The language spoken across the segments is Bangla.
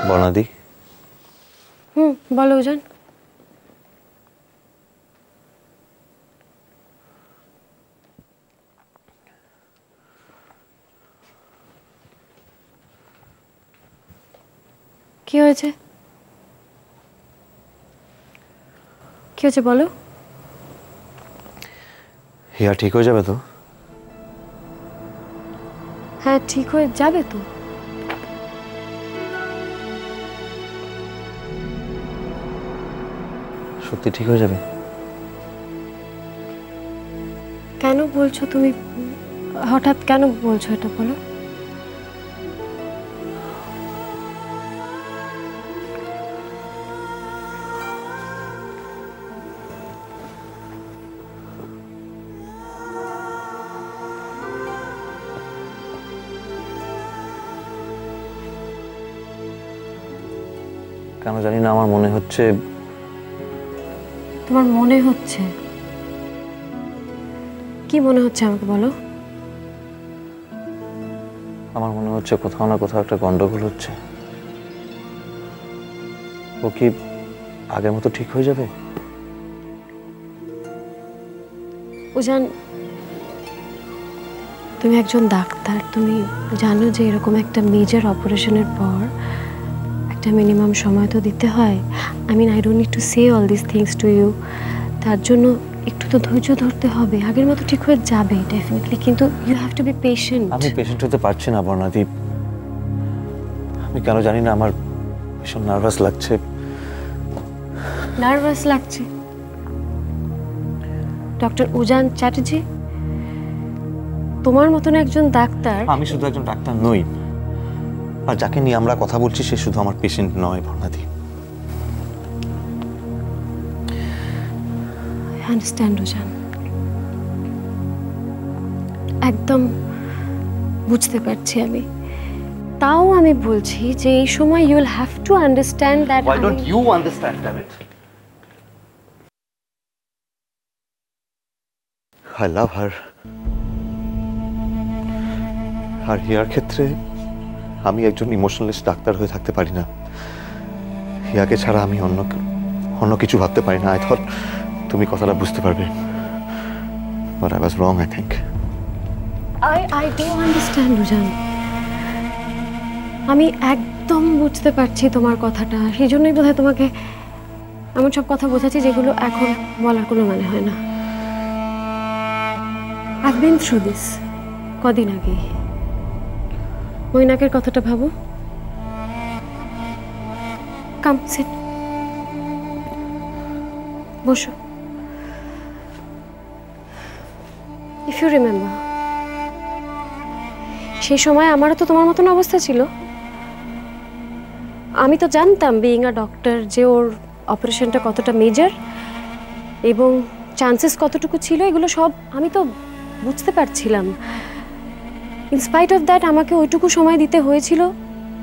বর্ণাদি। বলো উজান। কি হয়েছে? কি হয়েছে বলো। হিয়া ঠিক হয়ে যাবে তো? হ্যাঁ, ঠিক হয়ে যাবে তো। সত্যি ঠিক হয়ে যাবে? কেন বলছো তুমি? হঠাৎ কেন বলছো এটা বলো। কেন জানি না, আমার মনে হচ্ছে। তোমার মনে হচ্ছে? কি মনে হচ্ছে আমাকে বলো। আমার মনে হচ্ছে কোথাও না কোথাও একটা গন্ডগোল হচ্ছে। ও কি আগের মতো ঠিক হয়ে যাবে? উজান, তুমি একজন ডাক্তার, তুমি জানো যে এরকম একটা মেজর অপারেশনের পর একটা মিনিমাম সময় তো দিতে হয়। I mean, I don't need to say all this things to you. তার জন্য একটু তো ধৈর্য ধরতে হবে। আগের মতো ঠিক হয়ে যাবে ডেফিনেটলি, কিন্তু you have to be patient. আমি পেশেন্ট হতে পারছি না বর্ণাদি। আমি কেন জানি না, আমার ভীষণ নার্ভাস লাগছে। নার্ভাস লাগছে? ডক্টর উজান চ্যাটার্জি, তোমার মতন একজন ডাক্তার। আমি শুধু একজন ডাক্তার নই, আর যাকে নিয়ে আমরা কথা বলছি সে শুধু আমার পেশেন্ট নয় বর্ণাদি। আই আন্ডারস্ট্যান্ড উজান, একদম বুঝতে পারছি আমি। তাও আমি বলছি যে এই সময় you will have to understand that. Why don't you understand, damn it? I love her. আর হিয়ার ক্ষেত্রে আমি একজন ইমোশনালিস্ট ডাক্তার হয়ে থাকতে পারি না। হিয়াকে ছাড়া আমি অন্য কিছু ভাবতে পারি না। আই থট তুমি কথাটা বুঝতে পারবে, but I was wrong, I think. I do understand উজান। আমি একদম বুঝতে পারছি তোমার কথাটা, সেই জন্যই বোধহয় তোমাকে এমন সব কথা বোঝাচ্ছি যেগুলো এখন বলার কোনো মানে হয় না। I've been through this কদিন আগে। মৈনাকের কথাটা ভাবো। Come, sit. বসো। If you remember, সেই সময় আমারও তো তোমার মতন অবস্থা ছিল। আমি তো জানতাম বিইং আ ডক্টর যে ওর অপারেশনটা কতটা মেজর এবং চান্সেস কতটুকু ছিল, এগুলো সব আমি তো বুঝতে পারছিলাম। ইনস্পাইট অফ দ্যাট আমাকে ওইটুকু সময় দিতে হয়েছিল,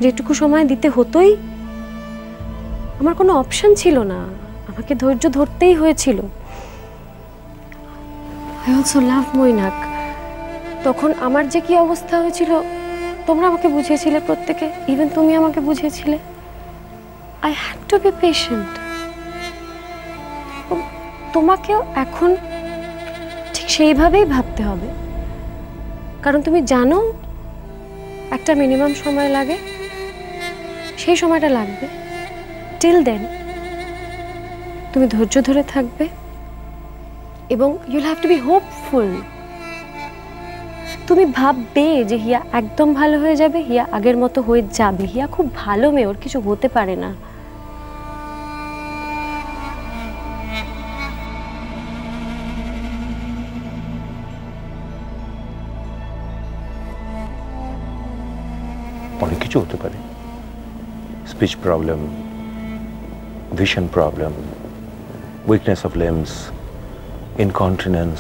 যেটুকু সময় দিতে হতোই। আমার কোনো অপশন ছিল না, আমাকে ধৈর্য ধরতেই হয়েছিল। I also love Mainak. তখন আমার যে কি অবস্থা হয়েছিল তোমরা আমাকে বুঝিয়েছিলে প্রত্যেকে, ইভেন তুমি আমাকে বুঝিয়েছিলে। I had to be patient. তোমাকেও এখন ঠিক সেইভাবেই ভাবতে হবে, কারণ তুমি জানো একটা মিনিমাম সময় লাগে, সেই সময়টা লাগবে। টিল দেন তুমি ধৈর্য ধরে থাকবে এবং you'll have to B hopeful. তুমি ভাববে যে হিয়া একদম ভালো হয়ে যাবে, হিয়া আগের মতো হয়ে যাবে। হিয়া খুব ভালো মেয়ে, ওর কিছু হতে পারে না। অনেক কিছু হতে পারে। Speech problem, vision problem, weakness of limbs, incontinence.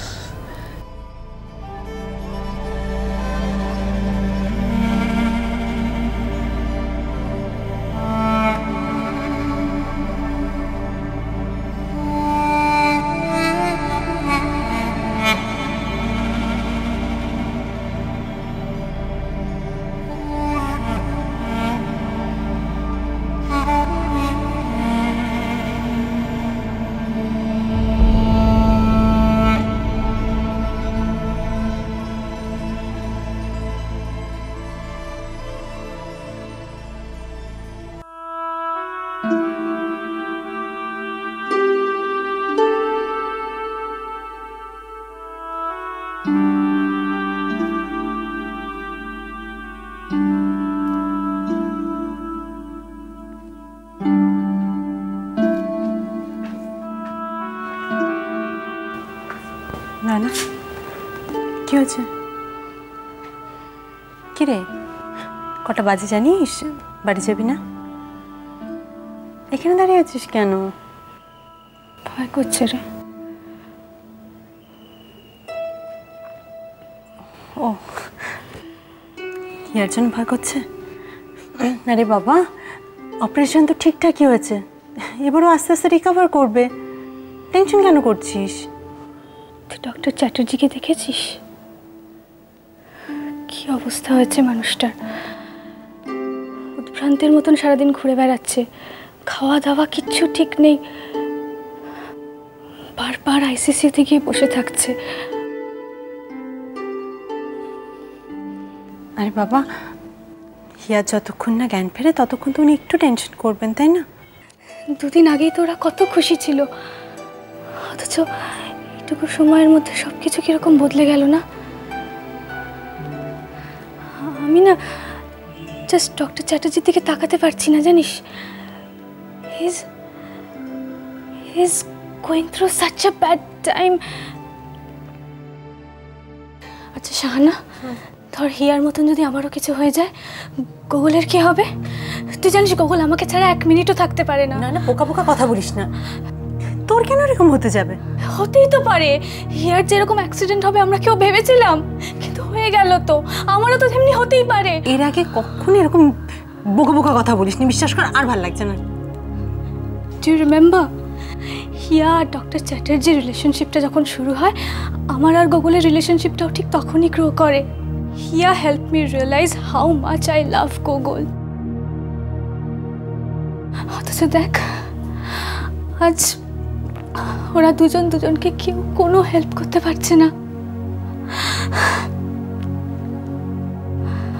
না না, কি হয়েছে? কি রে, কটা বাজে জানিস? বাড়ি যাবি না? এখানে দাঁড়িয়ে আছিস কেন? ভয় করছে রে। ও, ইয়ার জন্য ভয় করছে? আরে বাবা, অপারেশন তো ঠিকঠাকই হয়েছে, এবারও আস্তে আস্তে রিকভার করবে। টেনশন কেন করছিস? তুই ডক্টর চ্যাটার্জিকে দেখেছিস? কি অবস্থা হয়েছে মানুষটার, উদ্ভ্রান্তের মতন সারাদিন ঘুরে বেড়াচ্ছে, খাওয়া দাওয়া কিচ্ছু ঠিক নেই, বারবার আইসিসিউতে গিয়ে বসে থাকছে। আরে বাবা, হিয়ার যতক্ষণ না জ্ঞান ফেরে ততক্ষণ তো উনি একটু টেনশন করবেন, তাই না? দুদিন আগেই তো ওরা কত খুশি ছিল, অথচ এইটুকু সময়ের মধ্যে সব কিছু কিরকম বদলে গেল না? আমি না জাস্ট ডক্টর চ্যাটার্জির দিকে তাকাতে পারছি না, জানিস? He is going through such a bad time. আচ্ছা শাহানা, ধর হিয়ার মতন যদি আমারও কিছু হয়ে যায়, গোগলের কি হবে? তুই জানিস গোগল আমাকে ছাড়া 1 মিনিটও থাকতে পারে না। না না, পোকা পোকা কথা বলিস না। তোর কেন এরকম হতে যাবে? হতেই তো পারে, হিয়ার যেরকম অ্যাক্সিডেন্ট হবে আমরা কেউ ভেবেছিলাম, কিন্তু হয়ে গেল তো, আমারও তো তেমনি হতেই পারে। এর আগে কখনো এরকম বোকা বোকা কথা বলিস নি, বিশ্বাস কর, আর ভাল লাগছে না। ডু ইউ রিমেম্বার হিয়া আর ডক্টর চ্যাটার্জির রিলেশনশিপটা যখন শুরু হয়, আমার আর গোগলের রিলেশনশিপটাও ঠিক তখনই গ্রো করে। Hiya help me realise how much I love Gogol. অথচ দেখ, আজ ওরা দুজন দুজনকে কেউ কোনো হেল্প করতে পারছে না।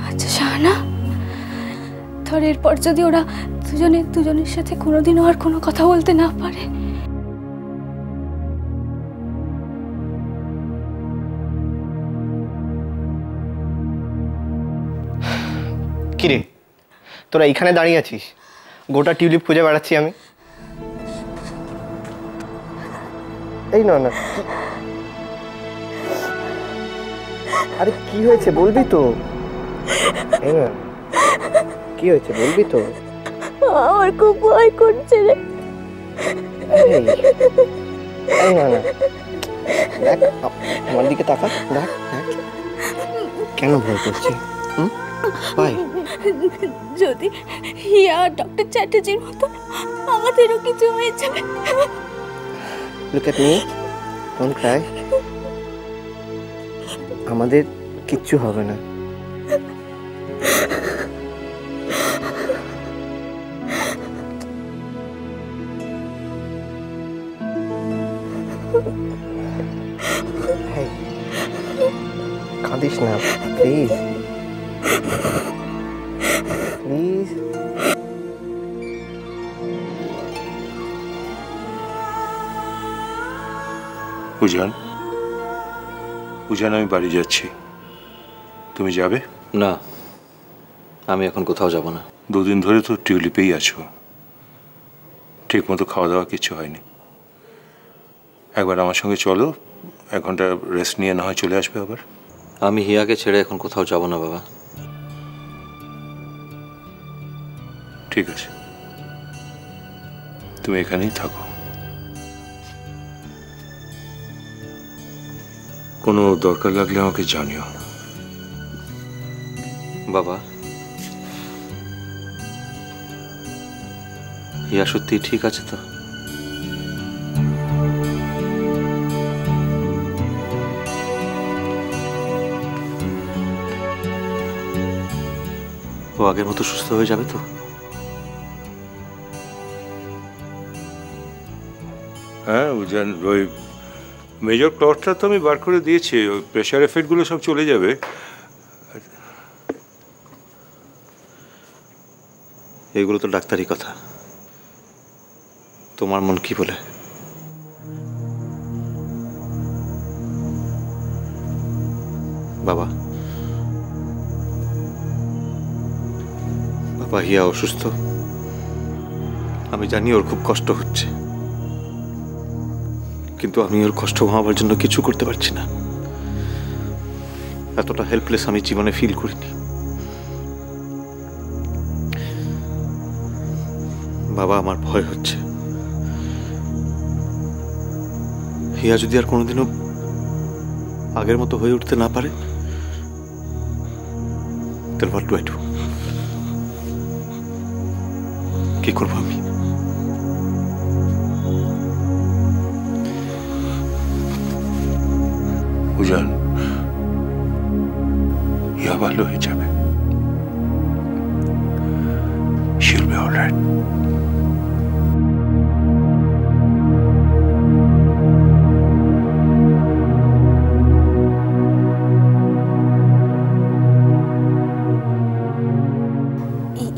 আচ্ছা শাহানা, ধর এরপর যদি ওরা দুজনে দুজনের সাথে কোনোদিনও আর কোনো কথা বলতে না পারে, কিরে, তোরা এইখানে দাঁড়িয়ে আছিস? গোটা টিউলিপ খুঁজে বেড়াচ্ছি আমি। এই না না, আরে কি হয়েছে বলবি তো? এই না, কি হয়েছে বলবি তো? আমার খুব ভয় করছে রে। এই না না, দেখ আমার দিকে তাকা, দেখ দেখ কেন ভয় করছি। ভাই, যদি হিয়া ডক্টর চ্যাটার্জির মতো আমাদেরও কিছু হয়ে যাবে। look at me, don't cry. আমাদের কিচ্ছু হবে না। Hey, কাঁদিস না প্লিজ, প্লিজ। উজান, উজান, আমি বাড়ি যাচ্ছি, তুমি যাবে? না, আমি এখন কোথাও যাব না। 2 দিন ধরে তো টিউলিপেই আছো, ঠিক মতো খাওয়া দাওয়া কিছু হয়নি। একবার আমার সঙ্গে চলো, 1 ঘন্টা রেস্ট নিয়ে না হয় চলে আসবে আবার। আমি হিয়াকে ছেড়ে এখন কোথাও যাব না বাবা। ঠিক আছে, তুমি এখানেই থাকো। কোনো দরকার লাগলে আমাকে জানিও। বাবা, হিয়া সত্যি ঠিক আছে তো? ও আগের মতো সুস্থ হয়ে যাবে তো? হ্যাঁ উজান, ওই মেজর ক্লটটা তো আমি বার করে দিয়েছি, ওই প্রেশার এফেক্টগুলো সব চলে যাবে। এগুলো তো ডাক্তারি কথা, তোমার মন কি বলে? বাবা, বাবা, হিয়া অসুস্থ, আমি জানি ওর খুব কষ্ট হচ্ছে, কিন্তু আমি ওর কষ্ট কমাবার জন্য কিছু করতে পারছি না। এতটা হেল্পলেস আমি জীবনে ফিল করিনি। বাবা, আমার ভয় হচ্ছে হিয়া যদি আর কোনোদিনও আগের মতো হয়ে উঠতে না পারে, then what do I do? কি করবো আমি? উজান, ইয়া ভালো হয়ে যাবে। She'll be all right.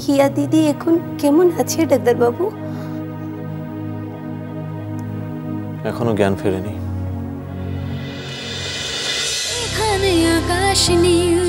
হিয়া দিদি এখন কেমন আছে ডাক্তারবাবু? এখনো জ্ঞান ফেরেনি। এখানে আকাশ নীল